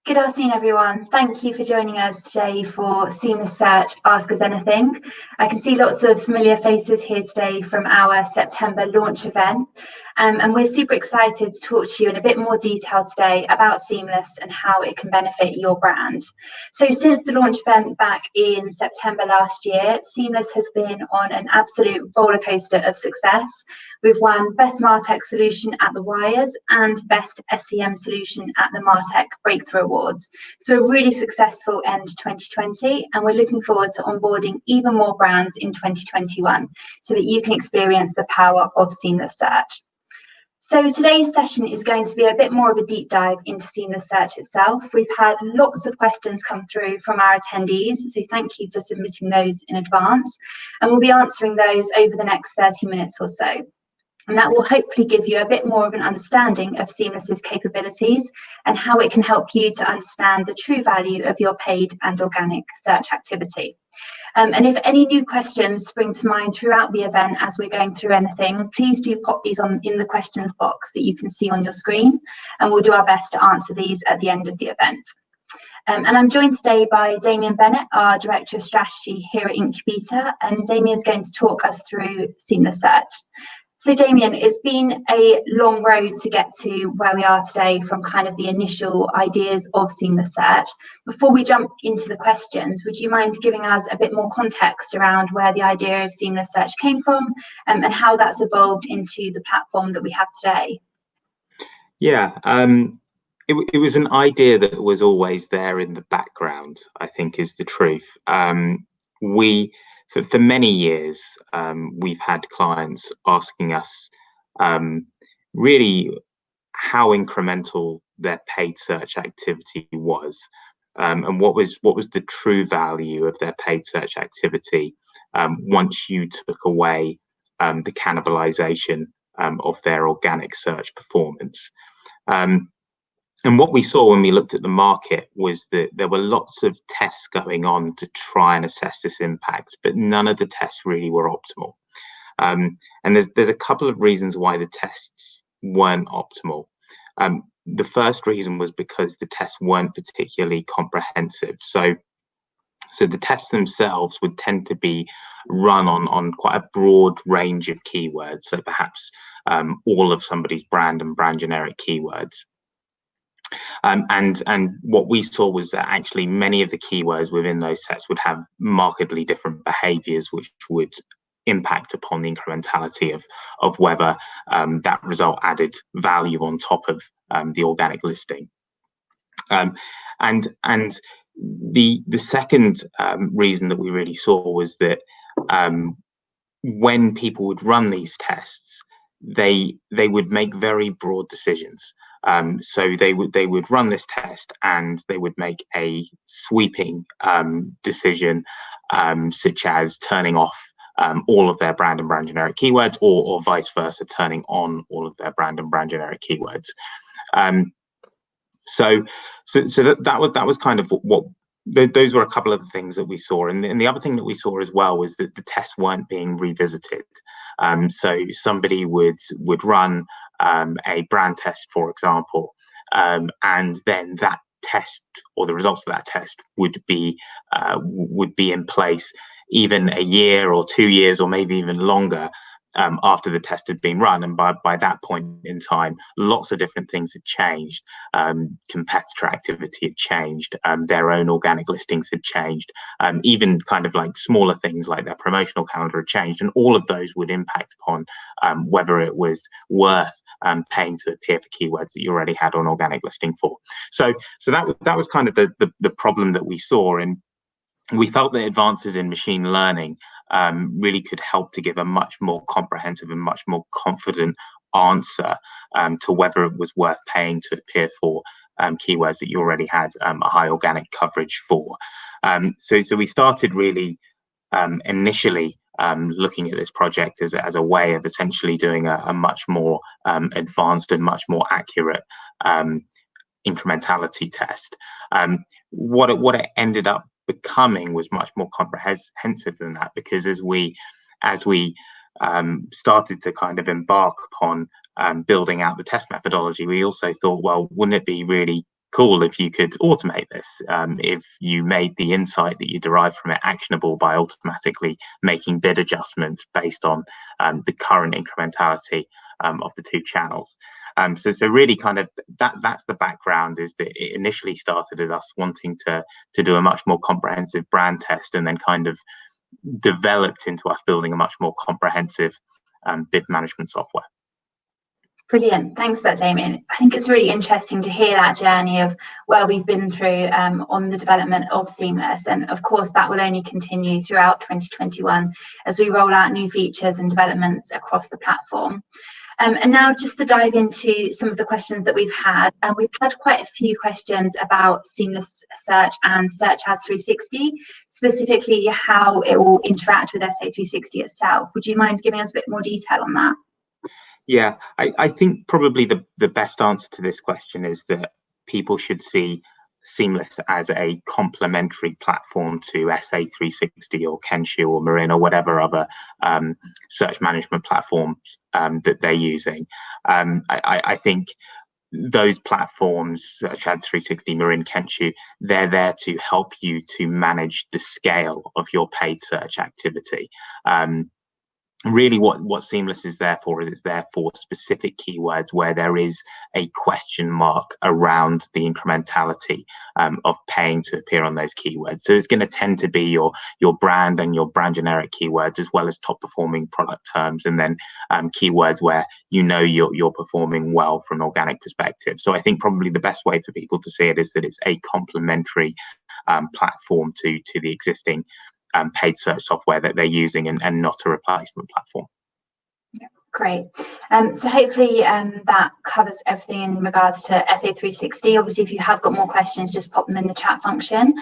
Good afternoon, everyone. Thank you for joining us today for Seamless Search Ask Us Anything. I can see lots of familiar faces here today from our September launch event. And we're super excited to talk to you in a bit more detail today about Seamless and how it can benefit your brand. So since the launch event back in September last year, Seamless has been on an absolute roller coaster of success. We've won Best MarTech Solution at the Wires and Best SEM Solution at the MarTech Breakthrough Awards. So a really successful end to 2020, and we're looking forward to onboarding even more brands in 2021 so that you can experience the power of Seamless Search. So today's session is going to be a bit more of a deep dive into Seamless Search itself. We've had lots of questions come through from our attendees, so thank you for submitting those in advance. And we'll be answering those over the next 30 minutes or so. And that will hopefully give you a bit more of an understanding of Seamless's capabilities and how it can help you to understand the true value of your paid and organic search activity. And if any new questions spring to mind throughout the event as we're going through anything, please do pop these on in the questions box that you can see on your screen, and we'll do our best to answer these at the end of the event. And I'm joined today by Damien Bennett, our Director of Strategy here at Incubeta, and Damien is going to talk us through Seamless Search. So Damien, it's been a long road to get to where we are today from kind of the initial ideas of Seamless Search. Before we jump into the questions, would you mind giving us a bit more context around where the idea of Seamless Search came from and how that's evolved into the platform that we have today? Yeah, it was an idea that was always there in the background, I think is the truth. For many years, we've had clients asking us really how incremental their paid search activity was, and what was the true value of their paid search activity once you took away the cannibalization of their organic search performance. And what we saw when we looked at the market was that there were lots of tests going on to try and assess this impact, but none of the tests really were optimal. And there's a couple of reasons why the tests weren't optimal. The first reason was because the tests weren't particularly comprehensive. So the tests themselves would tend to be run on quite a broad range of keywords. So perhaps all of somebody's brand and brand generic keywords. And what we saw was that actually many of the keywords within those sets would have markedly different behaviors, which would impact upon the incrementality of whether that result added value on top of the organic listing. And the second reason that we really saw was that when people would run these tests, they would make very broad decisions. So they would run this test and they would make a sweeping decision, such as turning off all of their brand and brand generic keywords, or vice versa, turning on all of their brand and brand generic keywords. So that was kind of what those were a couple of the things that we saw, and the other thing that we saw as well was that the tests weren't being revisited. So somebody would run a brand test, for example, and then that test or the results of that test would be in place even a year or 2 years or maybe even longer after the test had been run. And by that point in time, lots of different things had changed. Competitor activity had changed. Their own organic listings had changed. Even kind of like smaller things like their promotional calendar had changed. And all of those would impact upon whether it was worth paying to appear for keywords that you already had an organic listing for. So that was kind of the problem that we saw. And we felt that advances in machine learning really could help to give a much more comprehensive and much more confident answer to whether it was worth paying to appear for keywords that you already had a high organic coverage for. So we started really initially looking at this project as a way of essentially doing a much more advanced and much more accurate incrementality test. What it ended up becoming was much more comprehensive than that, because as we started to kind of embark upon building out the test methodology, we also thought, well, wouldn't it be really cool if you could automate this, if you made the insight that you derive from it actionable by automatically making bid adjustments based on the current incrementality of the two channels. So really kind of that's the background, is that it initially started as us wanting to do a much more comprehensive brand test, and then kind of developed into us building a much more comprehensive bid management software. Brilliant. Thanks for that, Damien. I think it's really interesting to hear that journey of where we've been through on the development of Seamless. And of course, that will only continue throughout 2021 as we roll out new features and developments across the platform. And now just to dive into some of the questions that we've had, we've had quite a few questions about Seamless Search and Search Ads 360, specifically how it will interact with SA360 itself. Would you mind giving us a bit more detail on that? Yeah, I think probably the best answer to this question is that people should see Seamless as a complementary platform to SA360 or Kensho or Marin or whatever other search management platforms that they're using. I think those platforms, such as 360, Marin, Kensho, they're there to help you to manage the scale of your paid search activity. Really what Seamless is there for is it's there for specific keywords where there is a question mark around the incrementality of paying to appear on those keywords. So it's going to tend to be your brand and your brand generic keywords, as well as top performing product terms, and then keywords where you're performing well from an organic perspective. So I think probably the best way for people to see it is that it's a complementary platform to the existing paid search software that they're using, and not a replacement platform. Yeah, great. So hopefully that covers everything in regards to SA360. Obviously, if you have got more questions, just pop them in the chat function.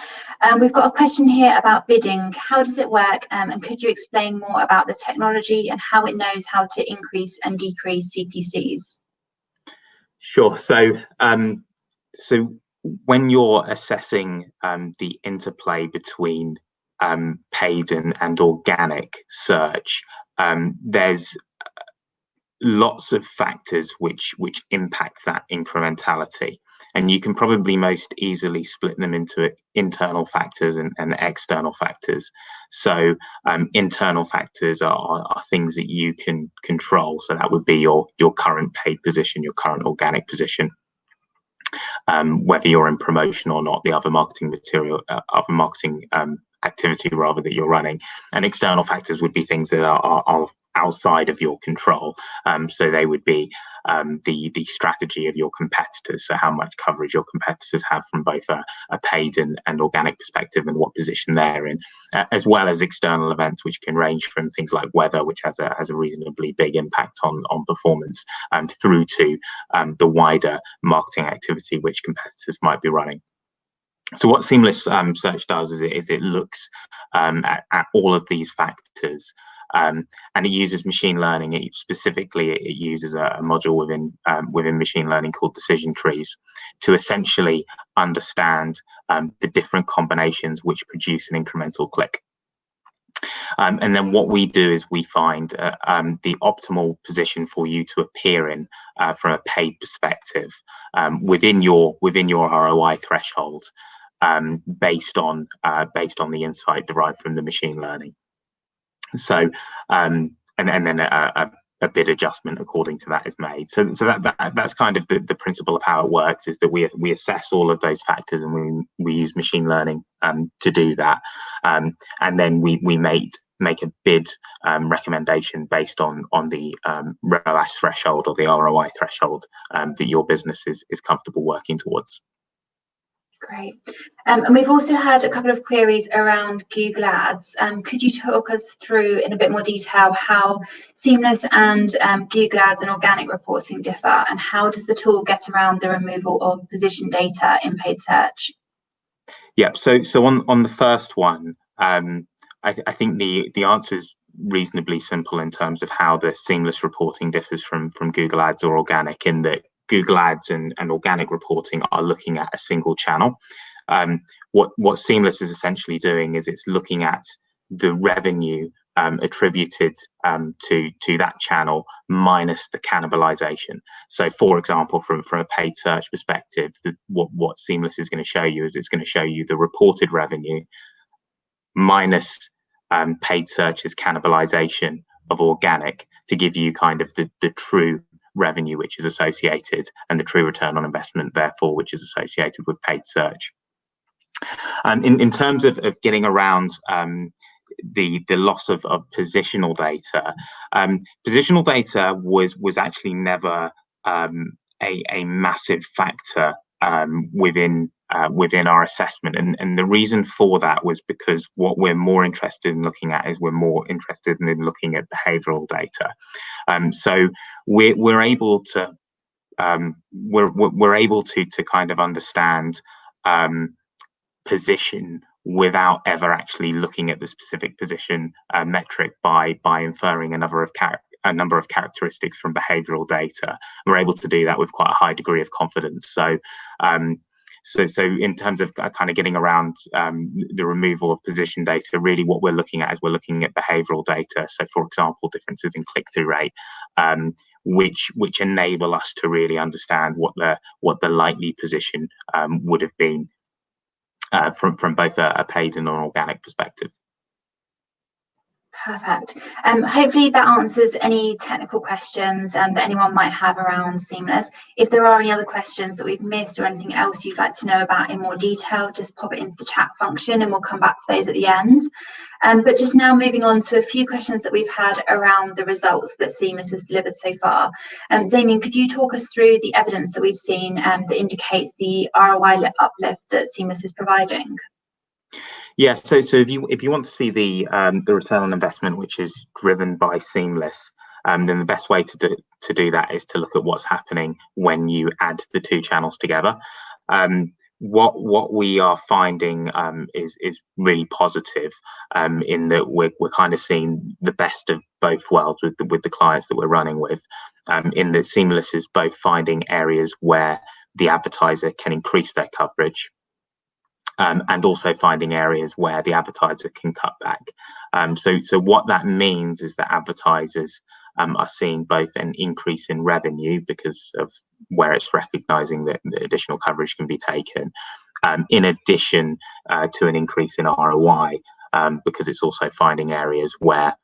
We've got a question here about bidding. How does it work? And could you explain more about the technology and how it knows how to increase and decrease CPCs? Sure. So when you're assessing the interplay between paid and organic search, there's lots of factors which impact that incrementality, and you can probably most easily split them into internal factors and external factors. So internal factors are things that you can control, so that would be your current paid position, your current organic position, whether you're in promotion or not, the other marketing material, other marketing activity rather that you're running. And external factors would be things that are outside of your control. So they would be the strategy of your competitors, so how much coverage your competitors have from both a paid and organic perspective, and what position they're in, as well as external events which can range from things like weather, which has a reasonably big impact on performance, through to the wider marketing activity which competitors might be running. So what Seamless Search does is it looks at all of these factors, and it uses machine learning. It uses a module within machine learning called decision trees to essentially understand the different combinations which produce an incremental click. And then what we do is we find the optimal position for you to appear in from a paid perspective within your ROI threshold, based on the insight derived from the machine learning. So and then a bid adjustment according to that is made. So that's kind of the principle of how it works, is that we assess all of those factors, and we use machine learning to do that, and then we make a bid recommendation based on the ROAS threshold, or the ROI threshold, that your business is comfortable working towards. Great. And we've also had a couple of queries around Google Ads. Could you talk us through in a bit more detail how Seamless and Google Ads and organic reporting differ, and how does the tool get around the removal of position data in paid search? Yep. So on the first one, I think the answer is reasonably simple in terms of how the Seamless reporting differs from Google Ads or organic, in that Google Ads and organic reporting are looking at a single channel. What Seamless is essentially doing is it's looking at the revenue attributed to that channel minus the cannibalization. So, for example, from a paid search perspective, what Seamless is going to show you is it's going to show you the reported revenue minus paid search's cannibalization of organic to give you kind of the true revenue which is associated, and the true return on investment, therefore, which is associated with paid search. In terms of getting around the loss of positional data, positional data was actually never a massive factor within our assessment, and the reason for that was because what we're more interested in looking at is we're more interested in looking at behavioral data. So we're able to we're able to kind of understand position without ever actually looking at the specific position metric by inferring a number of characteristics from behavioral data. We're able to do that with quite a high degree of confidence. So so in terms of kind of getting around the removal of position data, really what we're looking at is we're looking at behavioral data. So, for example, differences in click-through rate, which enable us to really understand what the likely position would have been from both a paid and an organic perspective. Perfect. Hopefully that answers any technical questions that anyone might have around Seamless. If there are any other questions that we've missed or anything else you'd like to know about in more detail, just pop it into the chat function and we'll come back to those at the end. But just now moving on to a few questions that we've had around the results that Seamless has delivered so far. Damien, could you talk us through the evidence that we've seen that indicates the ROI uplift that Seamless is providing? Yes, so if you want to see the return on investment which is driven by Seamless, then the best way to do that is to look at what's happening when you add the two channels together. What we are finding is really positive in that we're kind of seeing the best of both worlds with the clients that we're running with. In that Seamless is both finding areas where the advertiser can increase their coverage, and also finding areas where the advertiser can cut back. So what that means is that advertisers are seeing both an increase in revenue because of where it's recognizing that the additional coverage can be taken, in addition to an increase in ROI, because it's also finding areas where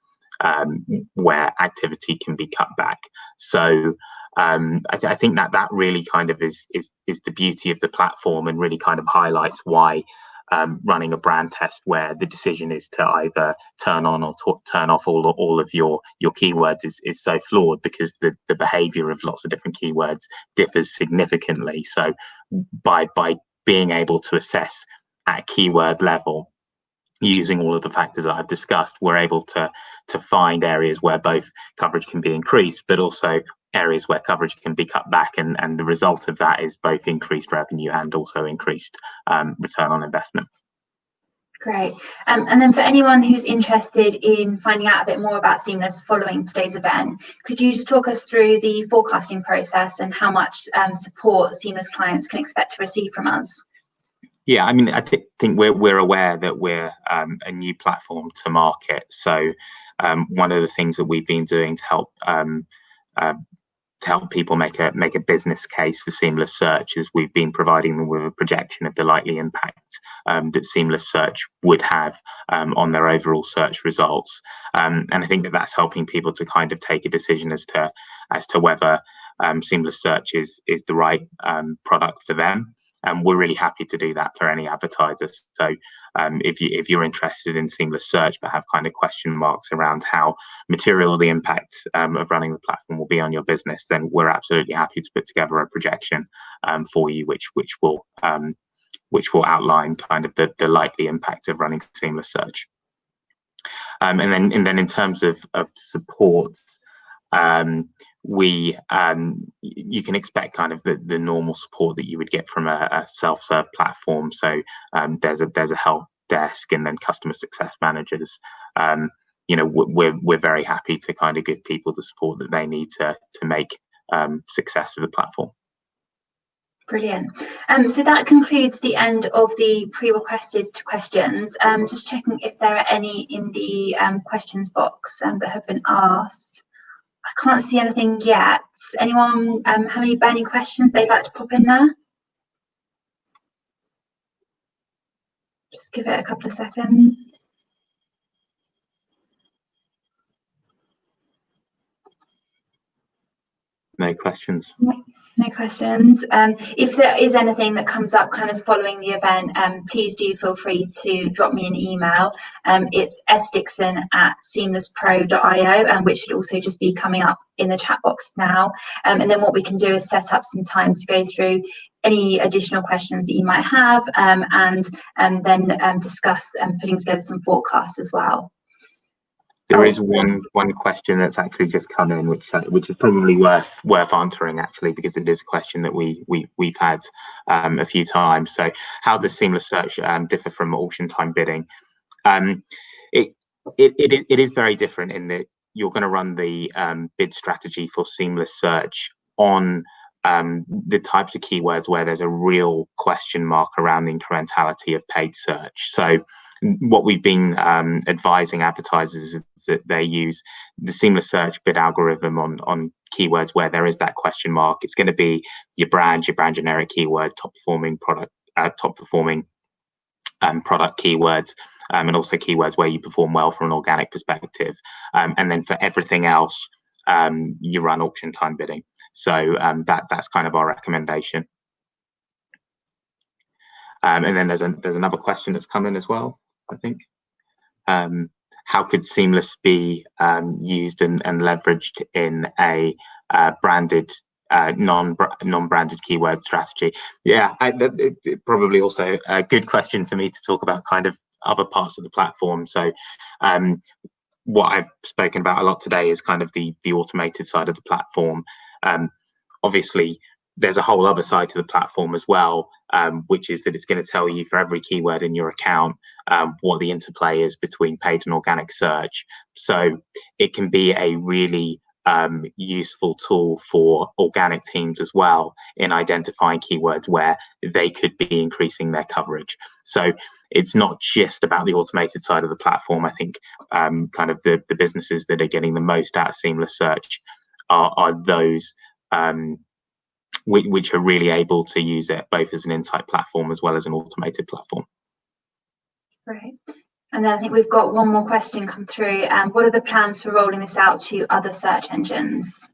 activity can be cut back. So I think that really kind of is the beauty of the platform, and really kind of highlights why running a brand test where the decision is to either turn on or turn off all of your keywords is so flawed, because the behavior of lots of different keywords differs significantly. So by being able to assess at keyword level, using all of the factors that I've discussed, we're able to find areas where both coverage can be increased, but also areas where coverage can be cut back, and the result of that is both increased revenue and also increased return on investment. Great. And then for anyone who's interested in finding out a bit more about Seamless following today's event, could you just talk us through the forecasting process and how much support Seamless clients can expect to receive from us? Yeah, I mean, I think we're aware that we're a new platform to market. So one of the things that we've been doing to help people make a business case for Seamless Search is we've been providing them with a projection of the likely impact that Seamless Search would have on their overall search results. And I think that that's helping people to kind of take a decision as to whether Seamless Search is the right product for them. And we're really happy to do that for any advertisers. So if you're interested in Seamless Search but have kind of question marks around how material the impact of running the platform will be on your business, then we're absolutely happy to put together a projection for you, which will outline kind of the likely impact of running Seamless Search. And then in terms of support, you can expect kind of the normal support that you would get from a self-serve platform. So there's a help desk and then customer success managers. We're very happy to kind of give people the support that they need to make success of the platform. Brilliant. So that concludes the end of the pre-requested questions. Just checking if there are any in the questions box that have been asked. I can't see anything yet. Anyone have any burning questions they'd like to pop in there? Just give it a couple of seconds. No questions. No questions. If there is anything that comes up kind of following the event, please do feel free to drop me an email. It's sdixon@seamlesspro.io, which should also just be coming up in the chat box now. And then what we can do is set up some time to go through any additional questions that you might have, and then discuss putting together some forecasts as well. There is one question that's actually just come in, which is probably worth answering, actually, because it is a question that we've had a few times. So, how does seamless search differ from auction time bidding? It is very different in that you're going to run the bid strategy for seamless search on the types of keywords where there's a real question mark around the incrementality of paid search. So what we've been advising advertisers is that they use the seamless search bid algorithm on keywords where there is that question mark. It's going to be your brand generic keyword, top performing product keywords, and also keywords where you perform well from an organic perspective. And then for everything else, you run auction time bidding. So that's kind of our recommendation. And then there's another question that's come in as well, I think. How could seamless be used and leveraged in a branded non-branded keyword strategy? Yeah, it probably also a good question for me to talk about kind of other parts of the platform. So what I've spoken about a lot today is kind of the automated side of the platform. Obviously, there's a whole other side to the platform as well, which is that it's going to tell you for every keyword in your account what the interplay is between paid and organic search. So it can be a really useful tool for organic teams as well in identifying keywords where they could be increasing their coverage. So it's not just about the automated side of the platform. I think kind of the businesses that are getting the most out of seamless search are those which are really able to use it both as an insight platform as well as an automated platform. Great. And then I think we've got one more question come through. What are the plans for rolling this out to other search engines?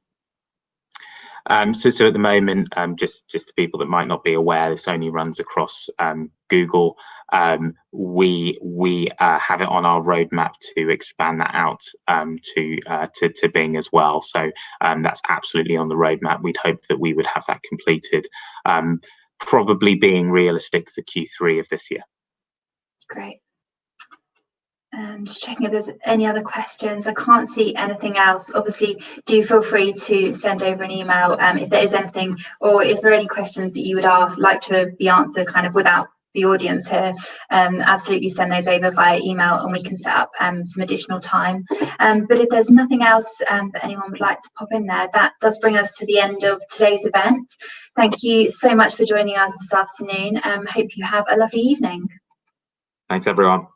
So at the moment, just to people that might not be aware, this only runs across Google. We have it on our roadmap to expand that out to Bing as well. So that's absolutely on the roadmap. We'd hope that we would have that completed, probably being realistic for Q3 of this year. Great. Just checking if there's any other questions. I can't see anything else. Obviously, do feel free to send over an email if there is anything, or if there are any questions that you would like to be answered kind of without the audience here. Absolutely send those over via email and we can set up some additional time. But if there's nothing else that anyone would like to pop in there, that does bring us to the end of today's event. Thank you so much for joining us this afternoon. Hope you have a lovely evening. Thanks, everyone.